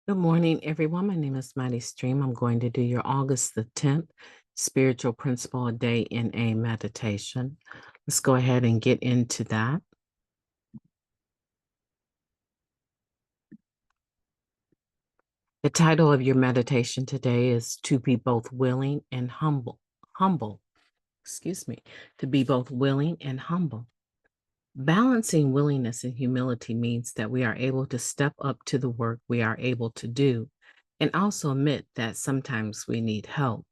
Good morning, everyone. My name is MightyStream. I'm going to do your August the 10th Spiritual Principle a Day in a Meditation. Let's go ahead and get into that. The title of your meditation today is To Be Both Willing and Humble. To be both willing and humble. Balancing willingness and humility means that we are able to step up to the work we are able to do and also admit that sometimes we need help.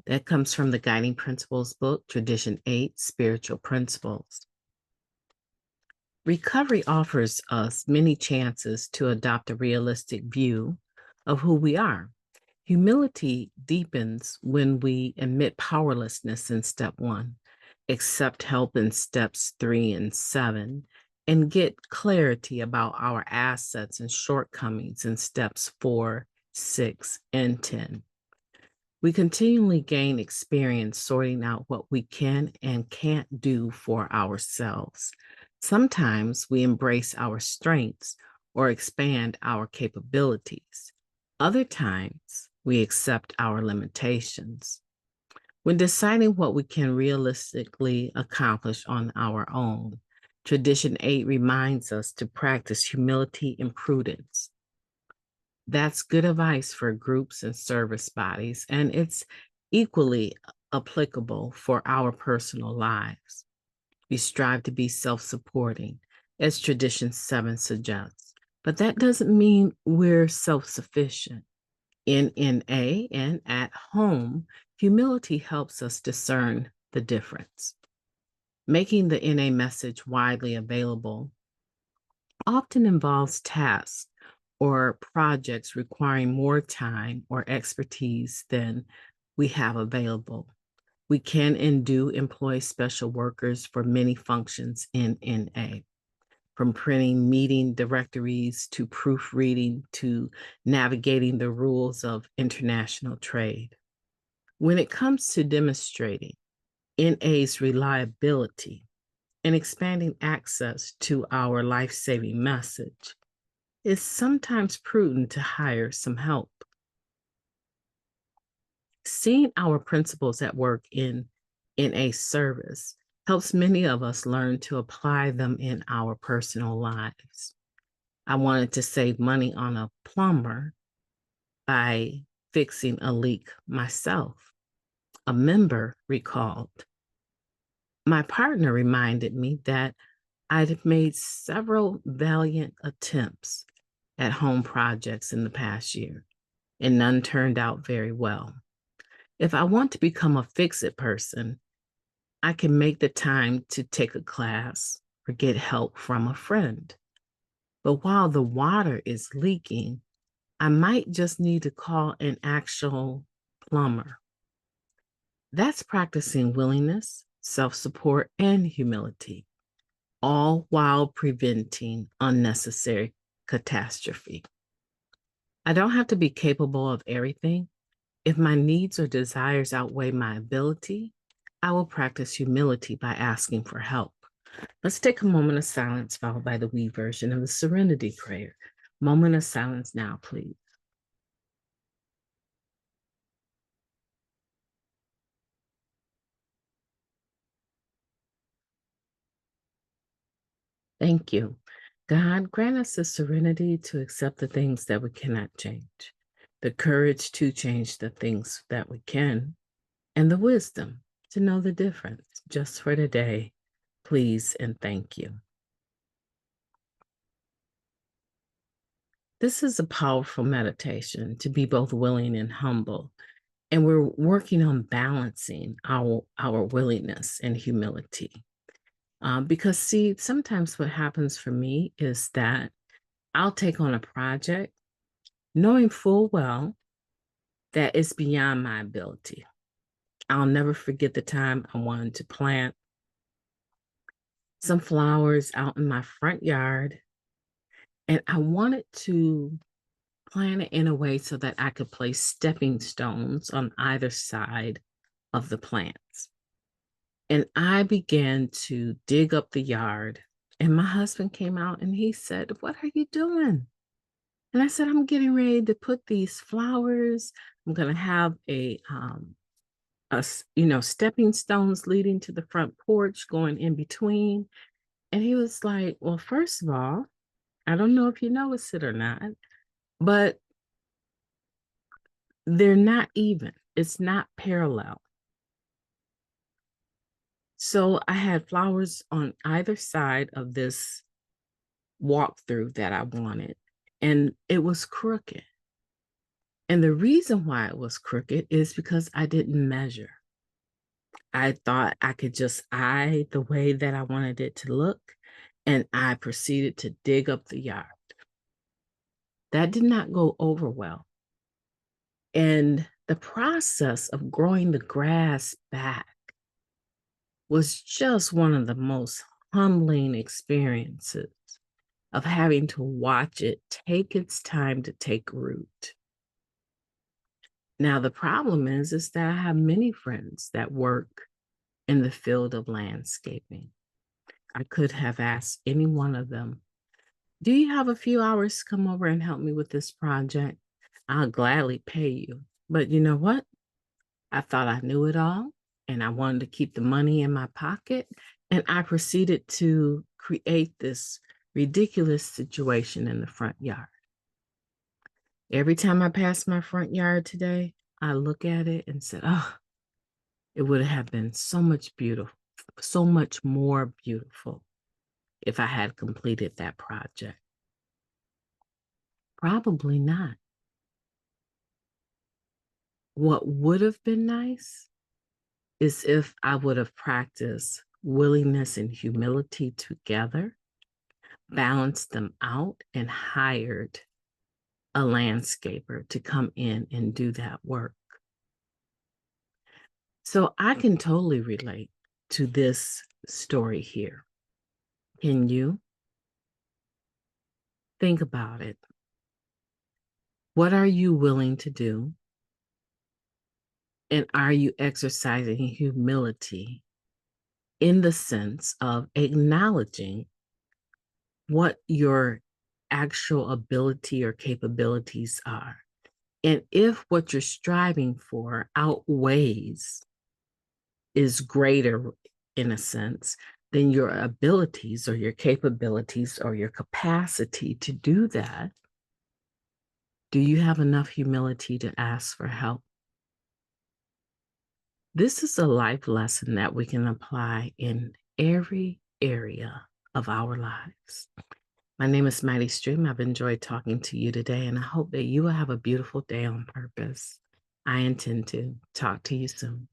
That comes from the Guiding Principles book, Tradition 8, Spiritual Principles. Recovery offers us many chances to adopt a realistic view of who we are. Humility deepens when we admit powerlessness in step 1, accept help in steps 3 and 7, and get clarity about our assets and shortcomings in steps 4, 6, and 10. We continually gain experience sorting out what we can and can't do for ourselves. Sometimes we embrace our strengths or expand our capabilities. Other times we accept our limitations. When deciding what we can realistically accomplish on our own, Tradition 8 reminds us to practice humility and prudence. That's good advice for groups and service bodies, and it's equally applicable for our personal lives. We strive to be self-supporting, as Tradition 7 suggests, but that doesn't mean we're self-sufficient. In NA and at home, humility helps us discern the difference. Making the NA message widely available often involves tasks or projects requiring more time or expertise than we have available. We can and do employ special workers for many functions in NA, from printing meeting directories to proofreading to navigating the rules of international trade. When it comes to demonstrating NA's reliability and expanding access to our life-saving message, it's sometimes prudent to hire some help. Seeing our principles at work in a service helps many of us learn to apply them in our personal lives. I wanted to save money on a plumber by fixing a leak myself. A member recalled. My partner reminded me that I'd made several valiant attempts at home projects in the past year, and none turned out very well. If I want to become a fix-it person, I can make the time to take a class or get help from a friend. But while the water is leaking, I might just need to call an actual plumber. That's practicing willingness, self-support, and humility, all while preventing unnecessary catastrophe. I don't have to be capable of everything. If my needs or desires outweigh my ability, I will practice humility by asking for help. Let's take a moment of silence, followed by the we version of the Serenity Prayer. Moment of silence now, please. Thank you. God, grant us the serenity to accept the things that we cannot change, the courage to change the things that we can, and the wisdom to know the difference just for today. Please and thank you. This is a powerful meditation to be both willing and humble. And we're working on balancing our willingness and humility. Because, see, sometimes what happens for me is that I'll take on a project knowing full well that it's beyond my ability. I'll never forget the time I wanted to plant some flowers out in my front yard. And I wanted to plan it in a way so that I could place stepping stones on either side of the plants. And I began to dig up the yard. And my husband came out and he said, "What are you doing?" And I said, I'm getting ready to put these flowers. I'm going to have stepping stones leading to the front porch going in between. And he was like, well, first of all, I don't know if you notice it or not, but they're not even. It's not parallel. So I had flowers on either side of this walkthrough that I wanted, and it was crooked. And the reason why it was crooked is because I didn't measure. I thought I could just eye the way that I wanted it to look, and I proceeded to dig up the yard. That did not go over well. And the process of growing the grass back was just one of the most humbling experiences of having to watch it take its time to take root. Now, the problem is that I have many friends that work in the field of landscaping. I could have asked any one of them, do you have a few hours to come over and help me with this project? I'll gladly pay you. But you know what? I thought I knew it all, and I wanted to keep the money in my pocket. And I proceeded to create this ridiculous situation in the front yard. Every time I pass my front yard today, I look at it and said, oh, it would have been so much beautiful, so much more beautiful if I had completed that project. Probably not. What would have been nice is if I would have practiced willingness and humility together, balanced them out, and hired a landscaper to come in and do that work. So I can totally relate to this story here. Can you? Think about it. What are you willing to do? And are you exercising humility in the sense of acknowledging what your actual ability or capabilities are? And if what you're striving for outweighs, is greater in a sense, than your abilities or your capabilities or your capacity to do that, do you have enough humility to ask for help? This is a life lesson that we can apply in every area of our lives. My name is MightyStream. I've enjoyed talking to you today, and I hope that you will have a beautiful day on purpose. I intend to talk to you soon.